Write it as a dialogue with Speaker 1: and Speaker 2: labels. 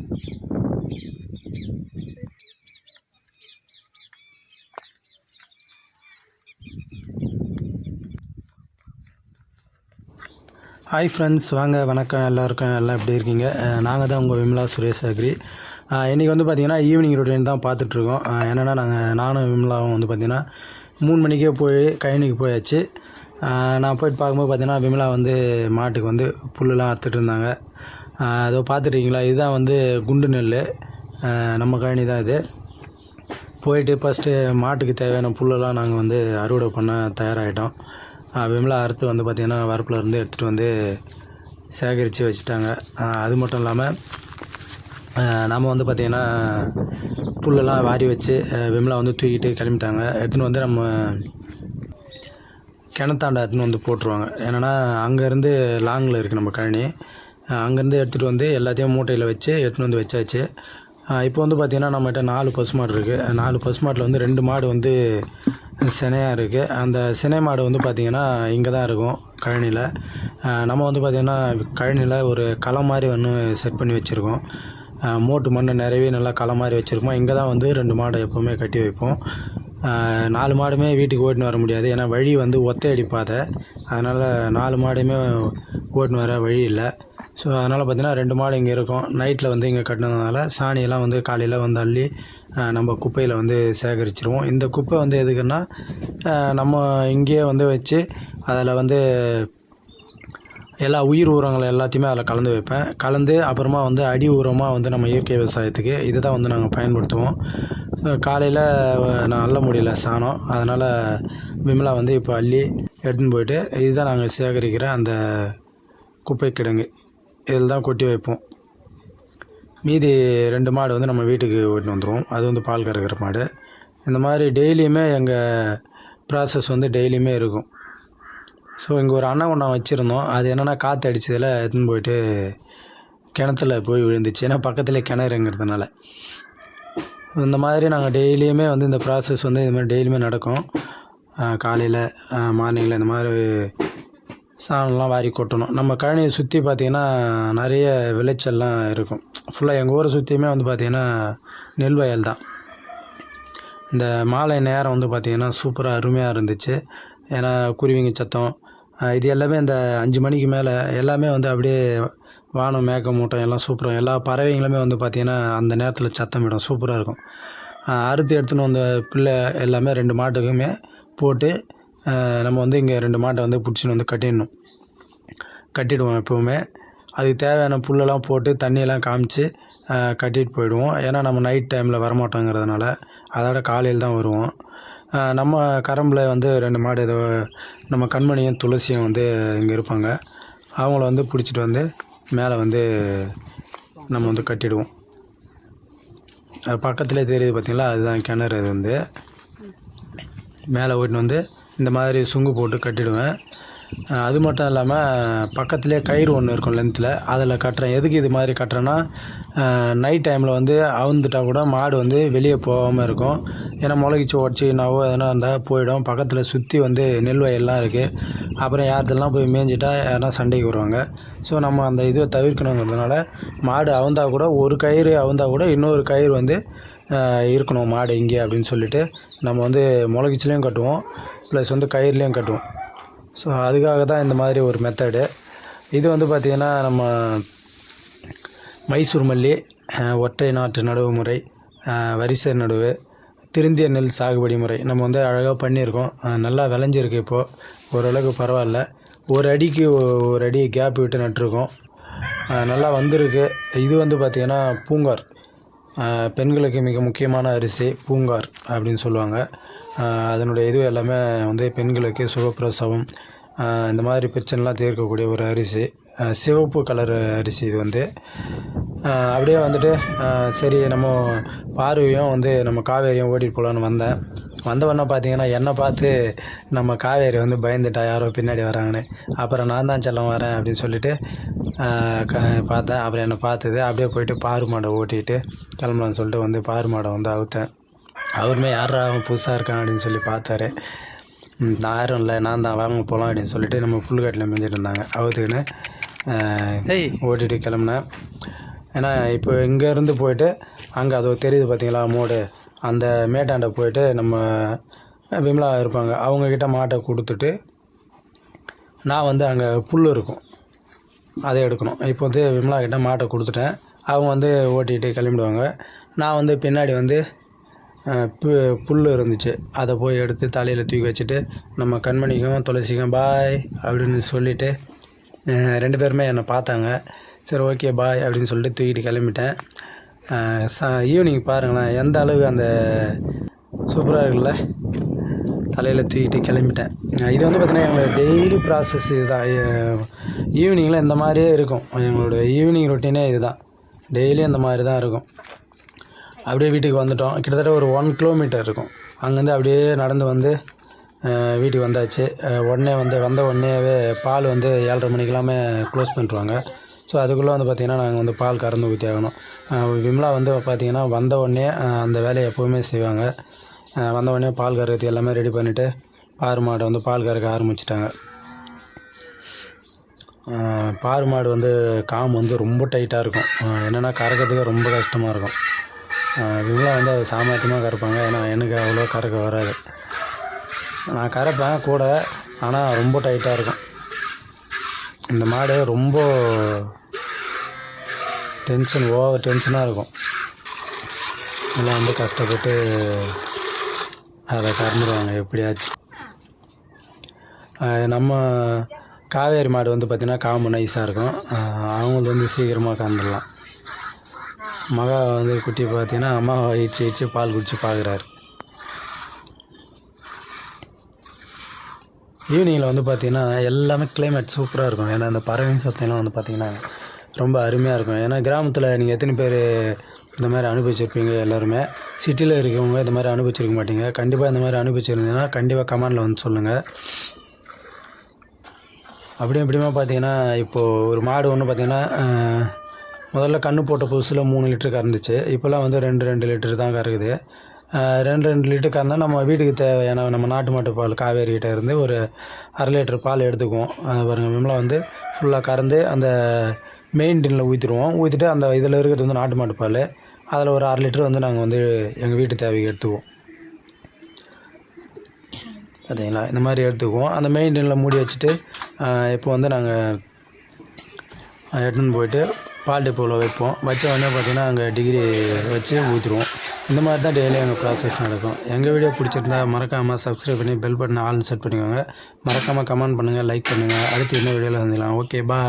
Speaker 1: Hi friends, வாங்க வணக்கம் எல்லாருக்கும். எல்லாம் எப்படி இருக்கீங்க? நாங்கள் தான் உங்கள் விமலா சுரேஷ் அக்ரி. இன்றைக்கி வந்து பார்த்திங்கன்னா ஈவினிங் ரொட்டீன் தான் பார்த்துட்ருக்கோம். என்னென்னா நானும் விமலாவும் வந்து பார்த்திங்கன்னா 3 மணிக்கே போய் கழனிக்கு போயாச்சு. நான் போய்ட்டு பார்க்கும்போது பார்த்திங்கன்னா விமலா வந்து மாட்டுக்கு வந்து புல்லுலாம் அறுத்துட்டு இருந்தாங்க. அதோ பார்த்துட்ருக்கீங்களா, இதுதான் வந்து குண்டு நெல். நம்ம கழனி தான் இது. போயிட்டு ஃபஸ்ட்டு மாட்டுக்கு தேவையான புல்லெல்லாம் நாங்கள் வந்து அறுவடை பண்ண தயாராகிட்டோம். விமலா அறுத்து வந்து பார்த்திங்கன்னா வரப்பில் இருந்து எடுத்துகிட்டு வந்து சேகரித்து வச்சுட்டாங்க. அது மட்டும் இல்லாமல் நம்ம வந்து பார்த்திங்கன்னா புல்லெல்லாம் வாரி வச்சு விமலா வந்து தூக்கிட்டு கிளம்பிட்டாங்க. எடுத்துன்னு வந்து நம்ம கிணத்தாண்ட எடுத்துன்னு வந்து போட்டுருவாங்க. ஏன்னா அங்கேருந்து லாங்கில் இருக்குது நம்ம கழனி. அங்கேருந்து எடுத்துகிட்டு வந்து எல்லாத்தையும் மூட்டையில் வச்சு எடுத்துன்னு வந்து வச்சாச்சு. இப்போ வந்து பார்த்திங்கன்னா நம்மகிட்ட 4 பசுமாடு இருக்குது. 4 பசுமாட்டில் வந்து 2 மாடு வந்து சினையாக இருக்குது. அந்த சினை மாடு வந்து பார்த்திங்கன்னா இங்கே தான் இருக்கும் கழனியில். நம்ம வந்து பார்த்திங்கன்னா கழனியில் ஒரு களம் மாதிரி ஒன்று செட் பண்ணி வச்சுருக்கோம். மோட்டு மண் நிறையவே நல்லா களம் மாதிரி வச்சுருக்கோம். இங்கே தான் வந்து 2 மாடை எப்போவுமே கட்டி வைப்போம். 4 மாடுமே வீட்டுக்கு ஓட்டின்னு வர முடியாது. ஏன்னா வழி வந்து ஒத்தையடி பாதை. அதனால் 4 மாடுமே ஓட்டின்னு வர வழி இல்லை. ஸோ அதனால் பார்த்திங்கன்னா 2 மாடு இங்கே இருக்கும். நைட்டில் வந்து இங்கே கட்டினதுனால சாணியெல்லாம் வந்து காலையில் வந்து அள்ளி நம்ம குப்பையில் வந்து சேகரிச்சிருவோம். இந்த குப்பை வந்து எதுக்குன்னா, நம்ம இங்கேயே வந்து வச்சு அதில் வந்து எல்லா உயிர் உரங்களை எல்லாத்தையுமே அதில் கலந்து வைப்பேன். கலந்து அப்புறமா வந்து அடி உரமாக வந்து நம்ம இயற்கை விவசாயத்துக்கு இதை தான் வந்து நாங்கள் பயன்படுத்துவோம். காலையில் நான் அள்ள முடியல சாணம், அதனால் விமலா வந்து இப்போ அள்ளி எடுத்துன்னு போயிட்டு இதுதான் நாங்கள் சேகரிக்கிற அந்த குப்பை கிடங்கு, இதில் தான் கொட்டி வைப்போம். மீதி 2 மாடு வந்து நம்ம வீட்டுக்கு ஓட்டின்னு வந்துடுவோம். அது வந்து பால் கறக்கிற மாடு. இந்த மாதிரி டெய்லியுமே எங்கள் ப்ராசஸ் வந்து டெய்லியுமே இருக்கும். ஸோ இங்கே ஒரு அன்னகுண்டம் வச்சுருந்தோம். அது என்னென்னா காற்று அடித்ததில் எடுத்துன்னு போயிட்டு கிணத்துல போய் விழுந்துச்சு. ஏன்னா பக்கத்துலேயே கிணறுங்கிறதுனால. இந்த மாதிரி நாங்கள் டெய்லியுமே வந்து இந்த ப்ராசஸ் வந்து இது மாதிரி டெய்லியுமே நடக்கும். காலையில் மார்னிங்கில் இந்த மாதிரி சாணம்லாம் வாரி கொட்டணும். நம்ம கழனியை சுற்றி பார்த்திங்கன்னா நிறைய விளைச்சல்லாம் இருக்கும். ஃபுல்லாக எங்கள் ஊரை சுற்றியுமே வந்து பார்த்திங்கன்னா நெல் வயல் தான். இந்த மாலை நேரம் வந்து பார்த்திங்கன்னா சூப்பராக அருமையாக இருந்துச்சு. ஏன்னா குருவிங்க சத்தம் இது எல்லாமே இந்த 5 மணிக்கு மேலே எல்லாமே வந்து அப்படியே வானம் மேகமூட்டம் எல்லாம் சூப்பராக, எல்லா பறவைங்களுமே வந்து பார்த்திங்கன்னா அந்த நேரத்தில் சத்தமிடும், சூப்பராக இருக்கும். அறுத்து எடுத்துன்னு வந்த பிள்ளை எல்லாமே 2 மாட்டுக்குமே போட்டு நம்ம வந்து இங்கே 2 மாட்டை வந்து பிடிச்சின்னு வந்து கட்டிடுவோம். எப்போவுமே அதுக்கு தேவையான புல்லெல்லாம் போட்டு தண்ணியெல்லாம் காமிச்சு கட்டிட்டு போயிடுவோம். ஏன்னா நம்ம நைட் டைமில் வரமாட்டோங்கிறதுனால அதோட காலையில் தான் வருவோம். நம்ம கரம்பில் வந்து 2 மாடு, ஏதோ நம்ம கண்மணியும் துளசியும் வந்து இங்கே இருப்பாங்க. அவங்கள வந்து பிடிச்சிட்டு வந்து மேலே வந்து நம்ம வந்து கட்டிடுவோம். பக்கத்துலேயே தெரியுது பார்த்திங்களா, அதுதான் கிணறு. அது வந்து மேலே ஓட்டின்னு வந்து இந்த மாதிரி சுங்கு போட்டு கட்டிடுவேன். அது மட்டும் இல்லாமல் பக்கத்துலேயே கயிறு ஒன்று இருக்கும் லென்த்தில், அதில் கட்டுறேன். எதுக்கு இது மாதிரி கட்டுறேன்னா, நைட் டைமில் வந்து அவுந்துட்டால் கூட மாடு வந்து வெளியே போகாமல் இருக்கும். ஏன்னா முளைகிச்சு உடச்சினாவோ எதனா இருந்தால் போயிடும். பக்கத்தில் சுற்றி வந்து நெல் வயல்லாம் இருக்குது. அப்புறம் யார்தெல்லாம் போய் மேய்ஞ்சிட்டா யாருனா சண்டைக்கு வருவாங்க. ஸோ நம்ம அந்த இதை தவிர்க்கணுங்கிறதுனால மாடு அவுந்தால் கூட ஒரு கயிறு அவுந்தால் கூட இன்னொரு கயிறு வந்து இருக்கணும் மாடு இங்கே அப்படின்னு சொல்லிவிட்டு நம்ம வந்து முளைகிச்சிலையும் கட்டுவோம், ப்ளஸ் வந்து கயிறுலேயும் கட்டுவோம். ஸோ அதுக்காக தான் இந்த மாதிரி ஒரு மெத்தடு. இது வந்து பார்த்திங்கன்னா நம்ம மைசூர் மல்லி, ஒற்றை நாட்டு நடவு முறை, வரிசை நடுவு, திருந்திய நெல் சாகுபடி முறை நம்ம வந்து அழகாக பண்ணியிருக்கோம். நல்லா விளைஞ்சிருக்கு. இப்போது ஓரளவுக்கு பரவாயில்ல. ஒரு அடிக்கு ஒரு அடி கேப் விட்டு நட்டுருக்கோம். நல்லா வந்திருக்கு. இது வந்து பார்த்திங்கன்னா பூங்கார், பெண்களுக்கு மிக முக்கியமான அரிசி பூங்கார் அப்படின்னு சொல்லுவாங்க. அதனுடைய இது எல்லாமே வந்து பெண்களுக்கு சுகப்பிரசவம் இந்த மாதிரி பிரச்சனைலாம் தீர்க்கக்கூடிய ஒரு அரிசி. சிவப்பு கலர் அரிசி இது வந்து. அப்படியே வந்துட்டு சரி நம்ம பார்வையும் வந்து நம்ம காவேரியும் ஓட்டிகிட்டு போகலான்னு வந்தவொடனே பார்த்திங்கன்னா என்னை பார்த்து நம்ம காவேரி வந்து பயந்துட்டா, யாரோ பின்னாடி வராங்கன்னு. அப்புறம் நான் தான் செல்லம் வரேன் அப்படின்னு சொல்லிட்டு பார்த்தேன். அப்புறம் என்னை பார்த்தது. அப்படியே போயிட்டு பாரு மாடை ஓட்டிகிட்டு கிளம்பலான்னு சொல்லிட்டு வந்து பாரு மாடை வந்து அவுத்தேன். அவருமே யாரா அவன் புதுசாக இருக்கான் அப்படின்னு சொல்லி பார்த்தாரு. நான் யாரும் இல்லை, நான் தான், வாங்க போகலாம் அப்படின்னு சொல்லிட்டு நம்ம புல்காட்டில் மேய்ஞ்சிட்டு இருந்தாங்க. அவுத்துக்குன்னு ஓட்டிகிட்டு கிளம்புனேன். ஏன்னா இப்போ இங்கேருந்து போயிட்டு அங்கே அது தெரியுது பார்த்தீங்களா மோடு, அந்த மேட்டாண்டை போயிட்டு நம்ம விமலா இருப்பாங்க, அவங்கக்கிட்ட மாட்டை கொடுத்துட்டு நான் வந்து அங்கே புல் இருக்கும் அதை எடுக்கணும். இப்போ வந்து விமலா கிட்ட மாட்டை கொடுத்துட்டேன், அவங்க வந்து ஓட்டிகிட்டு கிளம்பிடுவாங்க. நான் வந்து பின்னாடி வந்து புல் இருந்துச்சு, அதை போய் எடுத்து தலையில் தூக்கி வச்சுட்டு நம்ம கண்மணிக்கும் துளசிக்கும் பாய் அப்படின்னு சொல்லிவிட்டு 2 பேருமே என்னை பார்த்தாங்க. சரி ஓகே பாய் அப்படின்னு சொல்லிட்டு தூக்கிட்டு கிளம்பிட்டேன். ஈவினிங் பாருங்களேன் எந்த அளவு அந்த சூப்பராக இருக்குல்ல, தலையில் தூக்கிட்டு கிளம்பிட்டேன். இது வந்து பார்த்திங்கன்னா எங்களோட டெய்லி ப்ராசஸ் இதுதான். ஈவினிங்கில் இந்த மாதிரியே இருக்கும், எங்களோட ஈவினிங் ரொட்டீனே இதுதான், டெய்லியும் இந்த மாதிரி தான் இருக்கும். அப்படியே வீட்டுக்கு வந்துட்டோம். கிட்டத்தட்ட ஒரு 1 கிலோமீட்டர் இருக்கும். அங்கேருந்து அப்படியே நடந்து வந்து வீட்டுக்கு வந்தாச்சு. வந்த உடனேவே பால் வந்து 7:30 மணிக்கெல்லாமே க்ளோஸ் பண்ணிடுவாங்க. ஸோ அதுக்குள்ளே வந்து பார்த்திங்கன்னா நாங்கள் வந்து பால் கறந்து ஊற்றி ஆகணும். விமலா வந்து பார்த்திங்கன்னா வந்த உடனே அந்த வேலையை எப்போவுமே செய்வாங்க. வந்த உடனே பால் கறக்கிறது எல்லாமே ரெடி பண்ணிவிட்டு பாரு மாடை வந்து பால் கறக்க ஆரம்பிச்சிட்டாங்க. பாரு மாடு வந்து காம்பு வந்து ரொம்ப டைட்டாக இருக்கும், என்னென்னா கறக்கிறதுக்கு ரொம்ப கஷ்டமாக இருக்கும். விமலா வந்து அதை சாமர்த்தியமாக கறப்பாங்க, ஏன்னா எனக்கு அவ்வளோ கறக்க வராது. நான் கறப்பேன் கூட, ஆனால் ரொம்ப டைட்டாக இருக்கும். இந்த மாடு ரொம்ப ஓவர் டென்ஷனாக இருக்கும். எல்லாம் வந்து கஷ்டப்பட்டு அதை கறந்துடுவாங்க எப்படியாச்சும். நம்ம காவேரி மாடு வந்து பார்த்திங்கன்னா காம்பு நைஸாக இருக்கும், அவங்களுக்கு வந்து சீக்கிரமாக கறந்துடலாம். மகா வந்து குட்டி பார்த்தீங்கன்னா அம்மாவை இச்சு பால் குடிச்சு பார்க்குறாரு. ஈவினிங்கில் வந்து பார்த்திங்கன்னா எல்லாமே கிளைமேட் சூப்பராக இருக்கும். ஏன்னா அந்த பறவையின் சத்தம்லாம் வந்து பார்த்திங்கன்னா ரொம்ப அருமையாக இருக்கும். ஏன்னா கிராமத்தில் நீங்கள் எத்தனை பேர் இந்த மாதிரி அனுபவிச்சிருப்பீங்க? எல்லாருமே சிட்டியில் இருக்கவங்க இந்த மாதிரி அனுபவிச்சிருக்க மாட்டீங்க. கண்டிப்பாக இந்த மாதிரி அனுபவிச்சிருந்தீங்கன்னா கண்டிப்பாக கமெண்டில் வந்து சொல்லுங்கள். இப்படிமா பார்த்திங்கன்னா இப்போது ஒரு மாடு ஒன்று பார்த்திங்கன்னா முதல்ல கன்று போட்ட புதுசில் 3 லிட்டர் கறந்துச்சு. இப்போல்லாம் வந்து 2 லிட்டர் தான் கறக்குது. 2 லிட்டர் கறந்தால் நம்ம வீட்டுக்கு தேவையான நம்ம நாட்டு மாட்டு பால் காவேரிகிட்ட இருந்து ஒரு 1/2 லிட்டர் பால் எடுத்துக்குவோம். பாருங்கள் விமலா வந்து ஃபுல்லாக கறந்து அந்த மெயின் டின்னில் ஊற்றிட்டு அந்த இதில் இருக்கிறது வந்து நாட்டு மாட்டு பால், அதில் ஒரு 1/2 லிட்டர் வந்து நாங்கள் வந்து எங்கள் வீட்டு தேவைக்கு எடுத்துக்குவோம். பார்த்தீங்களா, இந்த மாதிரி எடுத்துக்குவோம். அந்த மெயின் டின்னில் மூடி வச்சுட்டு இப்போ வந்து நாங்கள் எடுத்துன்னு போயிட்டு பால் டிப்போவில் வைப்போம். வச்ச உடனே பார்த்திங்கன்னா அங்கே டிகிரி வச்சு ஊற்றிடுவோம். இந்த மாதிரி தான் டெய்லியும் எங்கள் ப்ராசஸ் நடக்கும். எங்கள் வீடியோ பிடிச்சிருந்தா மறக்காமல் சப்ஸ்கிரைப் பண்ணி பெல் பட்டன் ஆல் செட் பண்ணிக்கோங்க. மறக்காமல் கமெண்ட் பண்ணுங்கள், லைக் பண்ணுங்கள். அடுத்து இன்னும் வீடியோவில் சந்திக்கலாம். Okay bye.